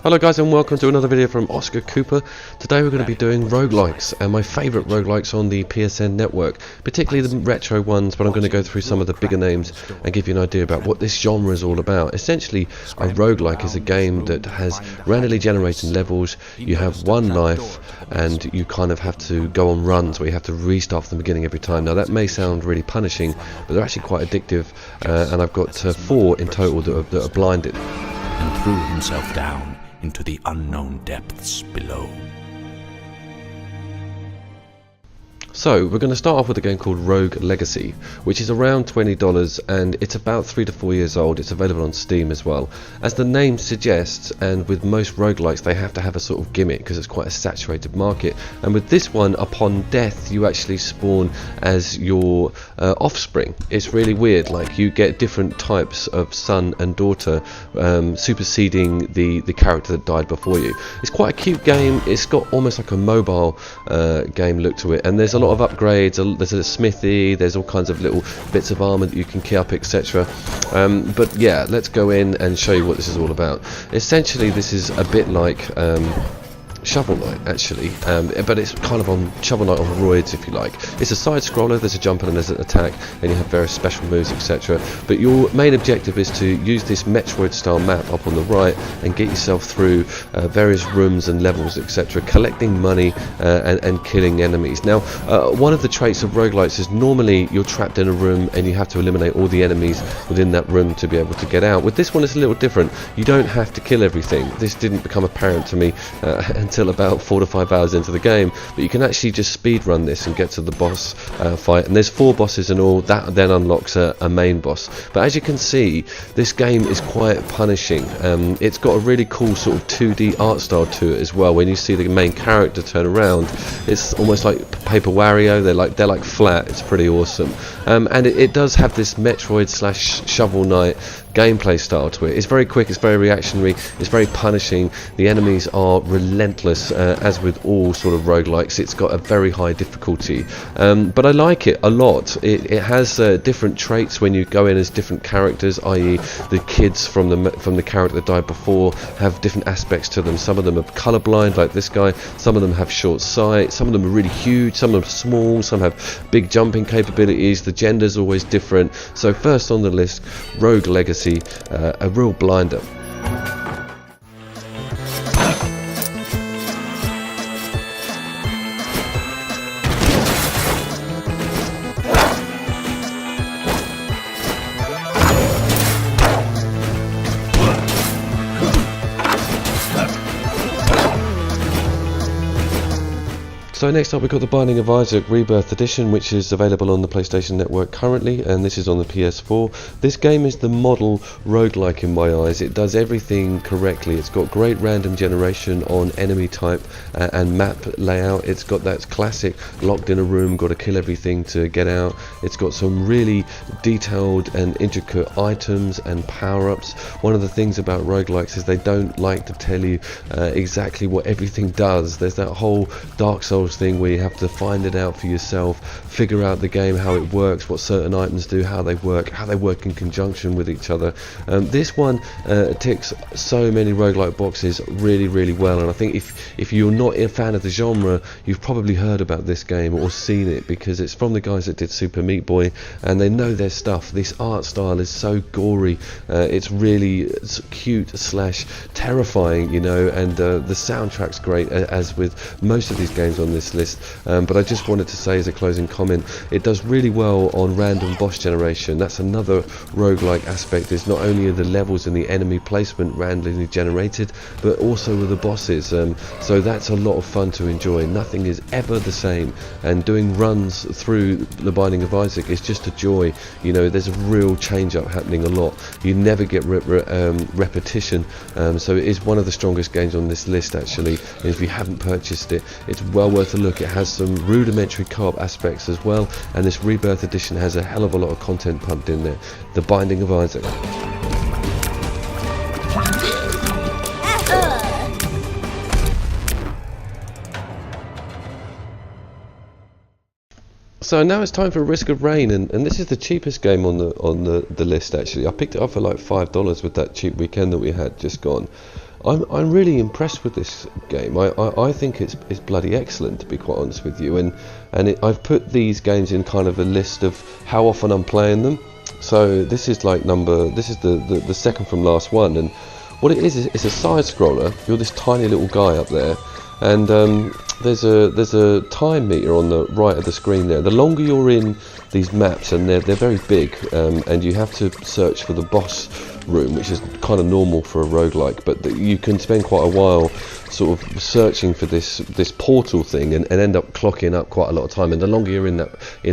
Hello guys and welcome to another video from Oscar Cooper. Today we're going to be doing roguelikes, and my favourite roguelikes on the PSN network, particularly the retro ones, but I'm going to go through some of the bigger names and give you an idea about what this genre is all about. Essentially, a roguelike is a game that has randomly generated levels. You have one life and you kind of have to go on runs where you have to restart from the beginning every time. Now that may sound really punishing, but they're actually quite addictive, and I've got 4 in total that are blinded. And threw himself down into the unknown depths below. So we're going to start off with a game called Rogue Legacy, which is around $20 and it's about 3 to 4 years old. It's available on Steam as well. As the name suggests, and with most roguelikes they have to have a sort of gimmick because it's quite a saturated market, and with this one, upon death you actually spawn as your offspring. It's really weird, like you get different types of son and daughter superseding the character that died before you. It's quite a cute game. It's got almost like a mobile game look to it, and there's a lot of upgrades. There's a smithy, there's all kinds of little bits of armor that you can key up, etc. But yeah, let's go in and show you what this is all about. Essentially this is a bit like Shovel Knight actually, but it's kind of on Shovel Knight on roids, if you like. It's a side scroller, there's a jump and there's an attack, and you have various special moves, etc. But your main objective is to use this Metroid style map up on the right and get yourself through various rooms and levels, etc., collecting money and killing enemies. Now one of the traits of roguelikes is normally you're trapped in a room and you have to eliminate all the enemies within that room to be able to get out. With this one it's a little different. You don't have to kill everything. This didn't become apparent to me until about 4 to 5 hours into the game, but you can actually just speed run this and get to the boss fight, and there's 4 bosses in all. That then unlocks a main boss. But as you can see, this game is quite punishing. It's got a really cool sort of 2D art style to it as well. When you see the main character turn around, it's almost like Paper Wario. They're like flat. It's pretty awesome, and it does have this Metroid / Shovel Knight gameplay style to it. It's very quick, it's very reactionary, it's very punishing. The enemies are relentless, as with all sort of roguelikes. It's got a very high difficulty, but I like it a lot. It has different traits when you go in as different characters, i.e. the kids from the character that died before have different aspects to them. Some of them are colorblind, like this guy. Some of them have short sight. Some of them are really huge. Some of them are small. Some have big jumping capabilities. The gender's always different. So first on the list, Rogue Legacy, a real blinder. So next up we've got the Binding of Isaac Rebirth Edition, which is available on the PlayStation Network currently, and this is on the PS4. This game is the model roguelike in my eyes. It does everything correctly. It's got great random generation on enemy type and map layout. It's got that classic locked in a room, got to kill everything to get out. It's got some really detailed and intricate items and power-ups. One of the things about roguelikes is they don't like to tell you exactly what everything does. There's that whole Dark Souls thing where you have to find it out for yourself, figure out the game, how it works, what certain items do, how they work in conjunction with each other. This one ticks so many roguelike boxes really well, and I think if you're not a fan of the genre, you've probably heard about this game or seen it, because it's from the guys that did Super Meat Boy and they know their stuff. This art style is so gory, it's really cute / terrifying, you know, and the soundtrack's great, as with most of these games on this list. But I just wanted to say as a closing comment, it does really well on random boss generation. That's another roguelike aspect, is not only are the levels and the enemy placement randomly generated, but also with the bosses. So that's a lot of fun to enjoy. Nothing is ever the same, and doing runs through the Binding of Isaac is just a joy. You know, there's a real change up happening a lot. You never get repetition, so it is one of the strongest games on this list actually. And if you haven't purchased it, it's well worth a look. It has some rudimentary co-op aspects as well, and this Rebirth Edition has a hell of a lot of content pumped in there. The Binding of Isaac. So now it's time for Risk of Rain, and this is the cheapest game on the list actually. I picked it up for like $5 with that cheap weekend that we had just gone. I'm really impressed with this game. I think it's bloody excellent, to be quite honest with you, and I've put these games in kind of a list of how often I'm playing them. So this is like the second from last one, and what it is it's a side scroller. You're this tiny little guy up there, and there's a time meter on the right of the screen there. The longer you're in these maps, and they're very big, and you have to search for the boss room, which is kind of normal for a roguelike, but you can spend quite a while sort of searching for this portal thing, and end up clocking up quite a lot of time. And the longer you're in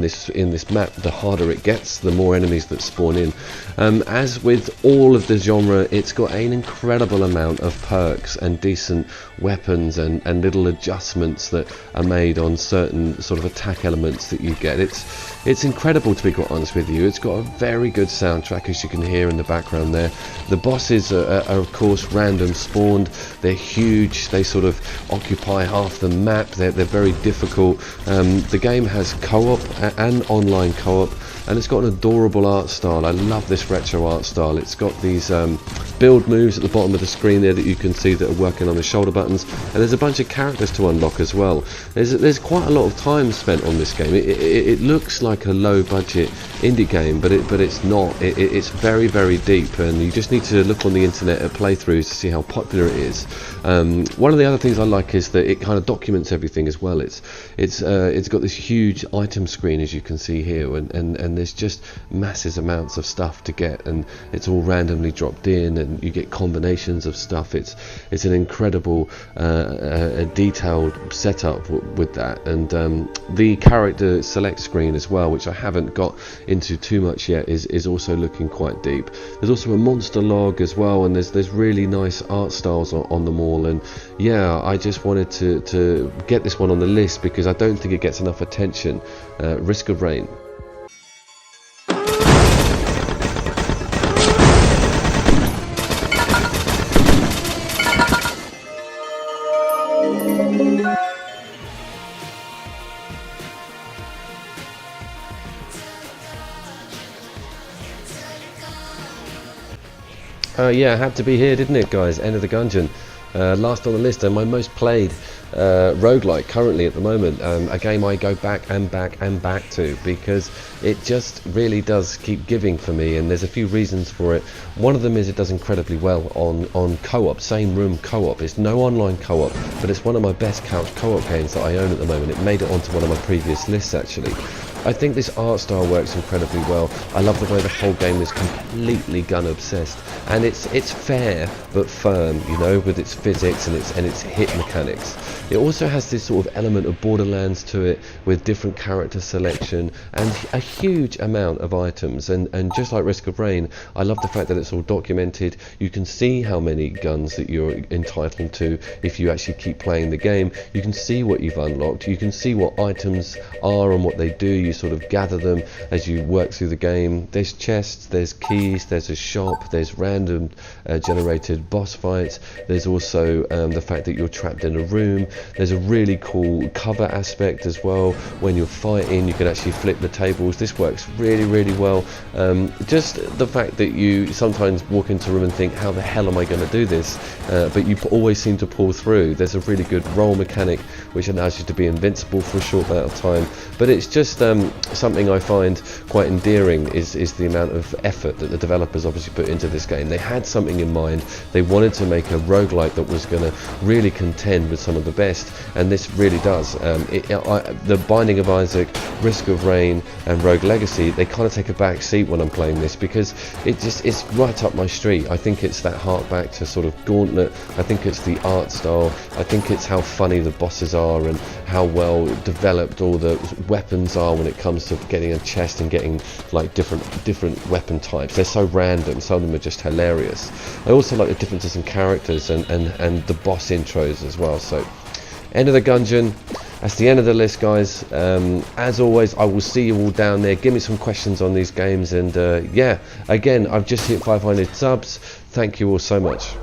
this map, the harder it gets, the more enemies that spawn in. As with all of the genre, it's got an incredible amount of perks and decent weapons and little adjustments that are made on certain sort of attack elements that you get. It's incredible, to be quite honest with you. It's got a very good soundtrack, as you can hear in the background there. The bosses are of course random spawned. They're huge. They sort of occupy half the map. They're very difficult. The game has co-op and online co-op, and it's got an adorable art style. I love this retro art style. It's got these build moves at the bottom of the screen there that you can see that are working on the shoulder buttons, and there's a bunch of characters to unlock as well. There's quite a lot of time spent on this game. It looks like a low budget indie game, but it's not. It's very, very deep, and you just need to look on the internet at playthroughs to see how popular it is. One of the other things I like is that it kind of documents everything as well. It's got this huge item screen, as you can see here, and there's just massive amounts of stuff to get, and it's all randomly dropped in, and you get combinations of stuff. It's an incredible detailed setup with that, and the character select screen as well, which I haven't got into too much yet, is also looking quite deep. There's also a monster log as well, and there's really nice art styles on them all. And yeah, I just wanted to get this one on the list because I don't think it gets enough attention. Risk of Rain. Yeah, had to be here, didn't it, guys? End of the Gungeon. Last on the list, and my most played roguelike currently at the moment. A game I go back and back and back to because it just really does keep giving for me, and there's a few reasons for it. One of them is it does incredibly well on co-op, same room co-op. It's no online co-op, but it's one of my best couch co-op games that I own at the moment. It made it onto one of my previous lists actually. I think this art style works incredibly well. I love the way the whole game is completely gun obsessed, and it's fair but firm, you know, with its physics and its hit mechanics. It also has this sort of element of Borderlands to it, with different character selection and a huge amount of items. And just like Risk of Rain, I love the fact that it's all documented. You can see how many guns that you're entitled to if you actually keep playing the game. You can see what you've unlocked. You can see what items are and what they do. You sort of gather them as you work through the game. There's chests, there's keys, there's a shop, there's random generated boss fights. There's also the fact that you're trapped in a room. There's a really cool cover aspect as well. When you're fighting, you can actually flip the tables. This works really, really well. Just the fact that you sometimes walk into a room and think, how the hell am I going to do this? But you always seem to pull through. There's a really good roll mechanic which allows you to be invincible for a short amount of time. But it's just something I find quite endearing is the amount of effort that the developers obviously put into this game. They had something in mind. They wanted to make a roguelike that was going to really contend with some of the best, and this really does. The Binding of Isaac, Risk of Rain and Rogue Legacy, they kind of take a back seat when I'm playing this because it's right up my street. I think it's that hark back to sort of Gauntlet. I think it's the art style. I think it's how funny the bosses are and how well developed all the weapons are when it comes to getting a chest and getting like different weapon types. They're so random. Some of them are just hilarious. I also like the differences in characters and the boss intros as well. So end of the Gungeon. That's the end of the list, guys. As always, I will see you all down there. Give me some questions on these games, and yeah, again, I've just hit 500 subs. Thank you all so much.